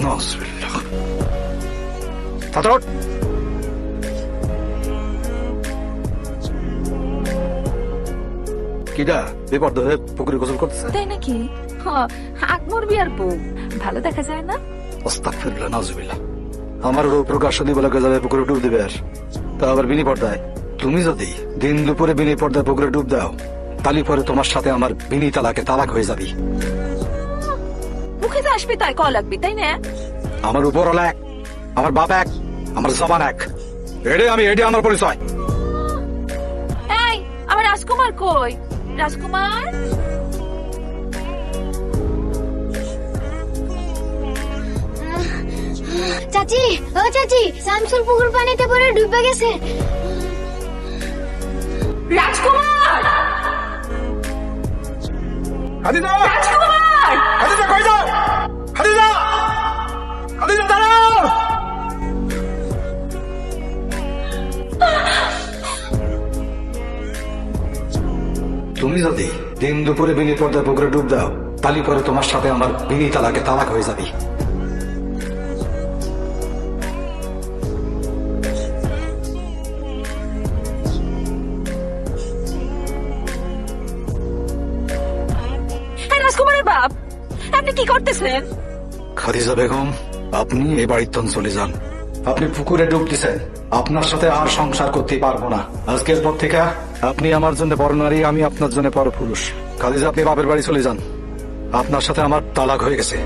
নাউজুবিল্লাহ। ফাতর কিডা বেপর্দা হয়ে পুকুরে গোসল করতেছে? তাই নাকি? আকবর বিয়ার বউ ভালো দেখা যায় না? আস্তাগফিরুল্লাহ, নাউজুবিল্লাহ। আমার প্রকাশনী বলে যাবে পুকুরে ডুব দিবে, আর তা আবার বিনি পর্দায়। তুমি যদি দিন দুপুরে বিনি পর্দায় পুকুরে ডুব দাও, তালি পরে তোমার সাথে আমার বিনি তালাকে তালাক হয়ে যাবি। মুখে তো আসবে তাই ক লাগবে, তাই না? আমার উপরওয়ালা এক, আমার বাপ এক, আমার জবান এক। এডে আমার পরিচয়। এই আমার রাজকুমার কই? রাজকুমার, চাচি, ও চাচি, শামসুল পুকুর পানিতে পড়ে ডুবে গেছে। রাজকুমার, খাদিজা, রাজকুমার! খাদিজা কই যাও? খাদিজা, খাদিজা দাঁড়াও। তুমি যদি দিন দুপুরে বিনি পর্দায় পুকুরে ডুব দাও, তালি পরে তোমার সাথে আমার বিনি তালাকে তালাক হয়ে যাবি। এই রাজকুমারের বাপ, আপনি কি করতেছেন? খাদিজা বেগম, আপনি এই বাড়ির তন চলে যান। আপনি পুকুরে ডুব দিছেন, আপনার সাথে আর সংসার করতে পারবো না। আজকের পর থেকে আপনি আমার জন্য বড় নারী, আমি আপনার জন্য বড় পুরুষ। খাদিজা, আপনি বাপের বাড়ি চলে যান। আপনার সাথে আমার তালাক হয়ে গেছে।